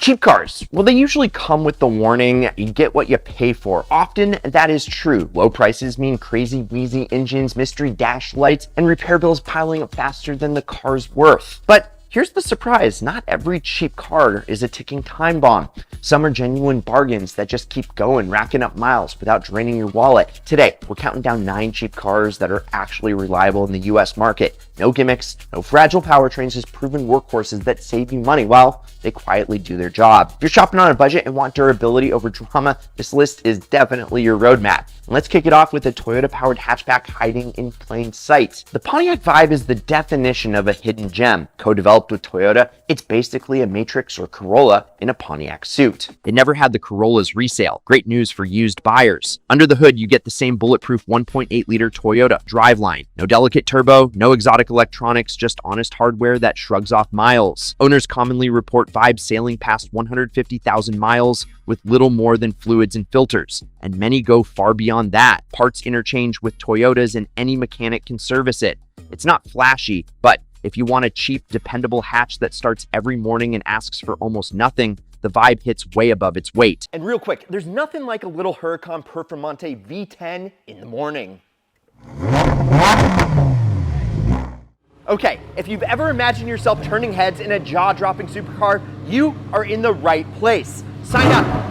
Cheap cars, well, they usually come with the warning, you get what you pay for. Often that is true. Low prices mean crazy, wheezy engines, mystery dash lights, and repair bills piling up faster than the car's worth. But here's the surprise, not every cheap car is a ticking time bomb. Some are genuine bargains that just keep going, racking up miles without draining your wallet. Today, we're counting down 9 cheap cars that are actually reliable in the US market. No gimmicks, no fragile powertrains, just proven workhorses that save you money while they quietly do their job. If you're shopping on a budget and want durability over drama, this list is definitely your roadmap. And let's kick it off with a Toyota-powered hatchback hiding in plain sight. The Pontiac Vibe is the definition of a hidden gem. Co-developed with Toyota, it's basically a Matrix or Corolla in a Pontiac suit. It never had the Corolla's resale. Great news for used buyers. Under the hood, you get the same bulletproof 1.8-liter Toyota driveline. No delicate turbo, no exotic electronics, just honest hardware that shrugs off miles. Owners commonly report Vibe sailing past 150,000 miles with little more than fluids and filters, and many go far beyond that. Parts interchange with Toyotas and any mechanic can service it. It's not flashy, but if you want a cheap, dependable hatch that starts every morning and asks for almost nothing, the Vibe hits way above its weight. And real quick, there's nothing like a little Huracan Performante V10 in the morning. Okay, if you've ever imagined yourself turning heads in a jaw-dropping supercar, you are in the right place. Sign up.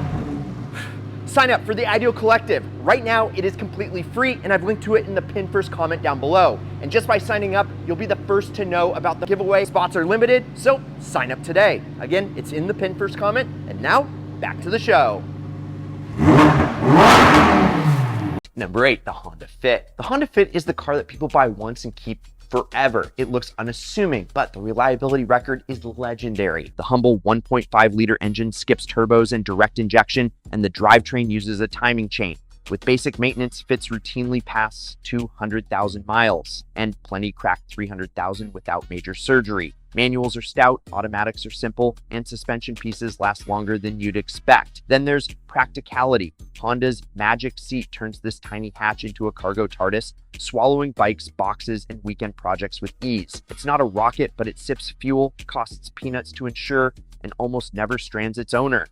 Sign up for the Ideal Collective. Right now, it is completely free, and I've linked to it in the pinned first comment down below. And just by signing up, you'll be the first to know about the giveaway. Spots are limited, so sign up today. Again, it's in the pinned first comment, and now, back to the show. Number 8, the Honda Fit. The Honda Fit is the car that people buy once and keep forever. It looks unassuming, but the reliability record is legendary. The humble 1.5-liter engine skips turbos and direct injection, and the drivetrain uses a timing chain. With basic maintenance, Fits routinely pass 200,000 miles, and plenty crack 300,000 without major surgery. Manuals are stout, automatics are simple, and suspension pieces last longer than you'd expect. Then there's practicality. Honda's Magic Seat turns this tiny hatch into a cargo TARDIS, swallowing bikes, boxes, and weekend projects with ease. It's not a rocket, but it sips fuel, costs peanuts to insure, and almost never strands its owner.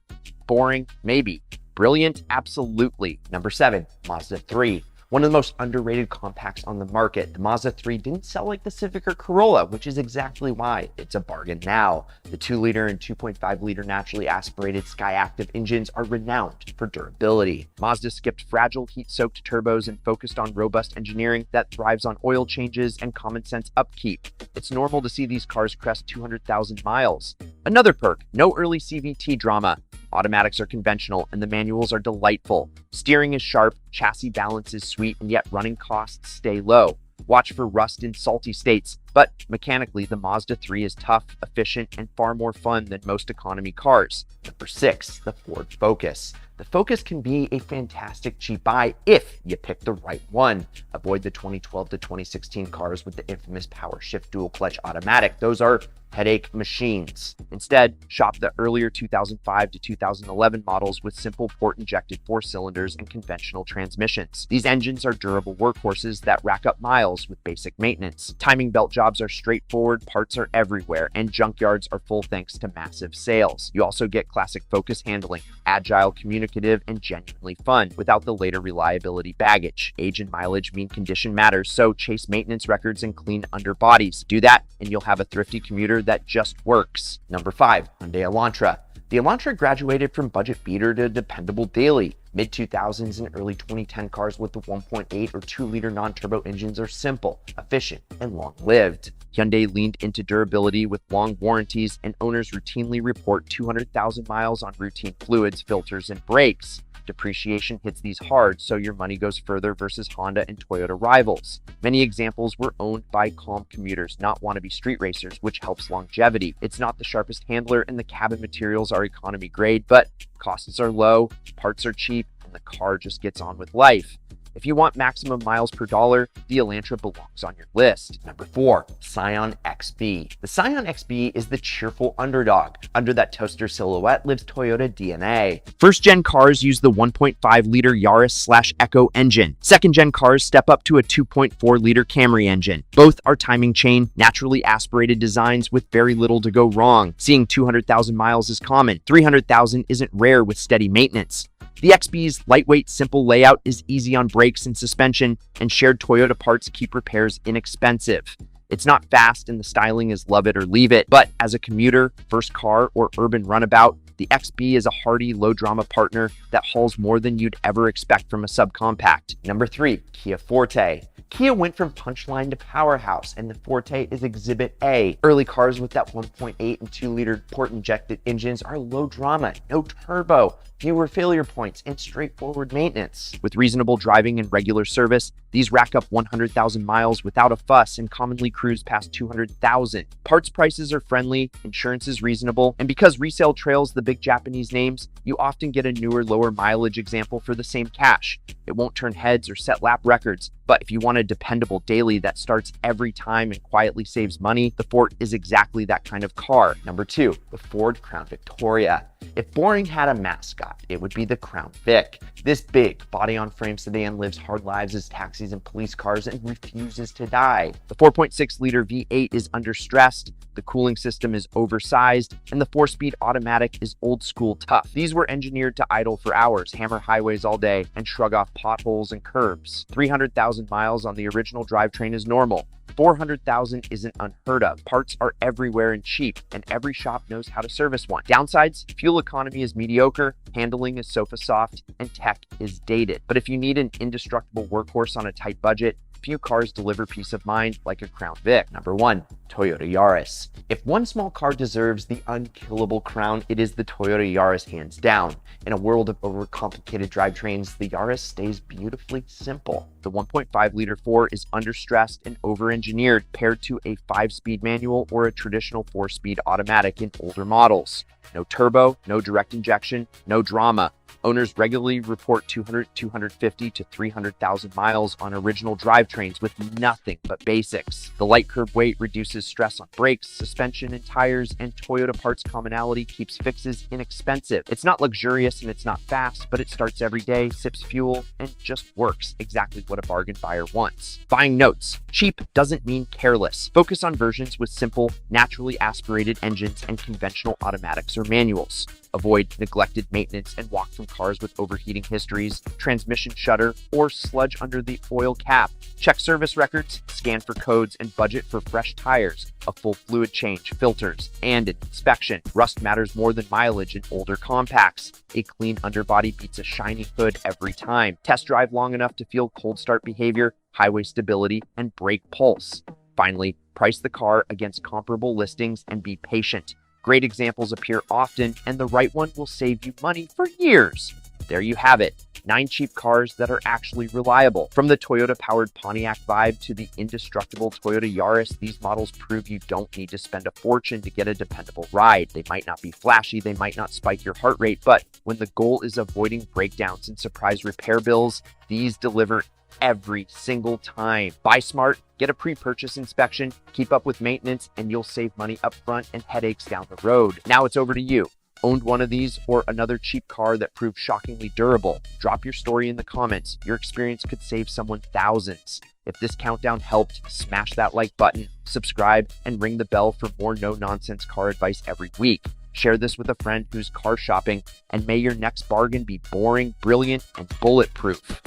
Boring? Maybe. Brilliant? Absolutely. Number 7, Mazda 3. One of the most underrated compacts on the market, the Mazda 3 didn't sell like the Civic or Corolla, which is exactly why it's a bargain now. The 2-liter and 2.5-liter naturally aspirated Skyactiv engines are renowned for durability. Mazda skipped fragile, heat-soaked turbos and focused on robust engineering that thrives on oil changes and common sense upkeep. It's normal to see these cars crest 200,000 miles. Another perk, no early CVT drama. Automatics are conventional and the manuals are delightful. Steering is sharp, chassis balance is sweet, and yet running costs stay low. Watch for rust in salty states, but mechanically the Mazda 3 is tough, efficient, and far more fun than most economy cars. Number 6, the Ford Focus. The Focus can be a fantastic cheap buy if you pick the right one. Avoid the 2012 to 2016 cars with the infamous power shift dual clutch automatic. Those are headache machines. Instead, shop the earlier 2005 to 2011 models with simple port-injected 4 cylinders and conventional transmissions. These engines are durable workhorses that rack up miles with basic maintenance. Timing belt jobs are straightforward, parts are everywhere, and junkyards are full thanks to massive sales. You also get classic Focus handling, agile, communicative, and genuinely fun without the later reliability baggage. Age and mileage mean condition matters, so chase maintenance records and clean underbodies. Do that, and you'll have a thrifty commuter that just works. Number 5, Hyundai Elantra. The Elantra graduated from budget beater to dependable daily. Mid-2000s and early 2010 cars with the 1.8 or 2-liter non-turbo engines are simple, efficient, and long-lived. Hyundai leaned into durability with long warranties, and owners routinely report 200,000 miles on routine fluids, filters, and brakes. Depreciation hits these hard, so your money goes further versus Honda and Toyota rivals. Many examples were owned by calm commuters, not wannabe street racers, which helps longevity. It's not the sharpest handler, and the cabin materials are economy grade, but costs are low, parts are cheap, and the car just gets on with life. If you want maximum miles per dollar, the Elantra belongs on your list. Number 4, Scion XB. The Scion XB is the cheerful underdog. Under that toaster silhouette lives Toyota DNA. First-gen cars use the 1.5-liter Yaris/Echo engine. Second-gen cars step up to a 2.4-liter Camry engine. Both are timing chain, naturally aspirated designs with very little to go wrong. Seeing 200,000 miles is common. 300,000 isn't rare with steady maintenance. The XB's lightweight, simple layout is easy on brakes and suspension, and shared Toyota parts keep repairs inexpensive. It's not fast and the styling is love it or leave it, but as a commuter, first car, or urban runabout, the XB is a hardy, low-drama partner that hauls more than you'd ever expect from a subcompact. Number 3, Kia Forte. Kia went from punchline to powerhouse, and the Forte is Exhibit A. Early cars with that 1.8 and 2-liter port-injected engines are low drama, no turbo, fewer failure points, and straightforward maintenance. With reasonable driving and regular service, these rack up 100,000 miles without a fuss and commonly cruise past 200,000. Parts prices are friendly, insurance is reasonable, and because resale trails the big Japanese names, you often get a newer, lower mileage example for the same cash. It won't turn heads or set lap records, but if you want a dependable daily that starts every time and quietly saves money, the Ford is exactly that kind of car. Number 2, the Ford Crown Victoria. If boring had a mascot, it would be the Crown Vic. This big, body-on-frame sedan lives hard lives as taxis and police cars and refuses to die. The 4.6-liter V8 is understressed, the cooling system is oversized, and the 4-speed automatic is old-school tough. These were engineered to idle for hours, hammer highways all day, and shrug off potholes and curbs. 300,000 miles on the original drivetrain is normal. 400,000 isn't unheard of. Parts are everywhere and cheap, and every shop knows how to service one. Downsides: fuel economy is mediocre, handling is sofa soft, and tech is dated. But if you need an indestructible workhorse on a tight budget, few cars deliver peace of mind like a Crown Vic. Number 1, Toyota Yaris. If one small car deserves the unkillable crown, it is the Toyota Yaris hands down. In a world of overcomplicated drivetrains, the Yaris stays beautifully simple. The 1.5-liter 4 is understressed and over-engineered, paired to a 5-speed manual or a traditional 4-speed automatic in older models. No turbo, no direct injection, no drama. Owners regularly report 250 to 300,000 miles on original drivetrains with nothing but basics. The light curb weight reduces stress on brakes, suspension, and tires, and Toyota parts commonality keeps fixes inexpensive. It's not luxurious and it's not fast, but it starts every day, sips fuel, and just works exactly what a bargain buyer wants. Buying notes: cheap doesn't mean careless. Focus on versions with simple, naturally aspirated engines and conventional automatics or manuals. Avoid neglected maintenance and walk from cars with overheating histories, transmission shudder, or sludge under the oil cap. Check service records, scan for codes, and budget for fresh tires, a full fluid change, filters, and an inspection. Rust matters more than mileage in older compacts. A clean underbody beats a shiny hood every time. Test drive long enough to feel cold start behavior, highway stability, and brake pulse. Finally, price the car against comparable listings and be patient. Great examples appear often, and the right one will save you money for years. There you have it. 9 cheap cars that are actually reliable. From the Toyota-powered Pontiac Vibe to the indestructible Toyota Yaris, these models prove you don't need to spend a fortune to get a dependable ride. They might not be flashy, they might not spike your heart rate, but when the goal is avoiding breakdowns and surprise repair bills, these deliver every single time. Buy smart, get a pre-purchase inspection, keep up with maintenance, and you'll save money up front and headaches down the road. Now it's over to you. Owned one of these or another cheap car that proved shockingly durable? Drop your story in the comments. Your experience could save someone thousands. If this countdown helped, smash that like button, subscribe, and ring the bell for more no-nonsense car advice every week. Share this with a friend who's car shopping, and may your next bargain be boring, brilliant, and bulletproof.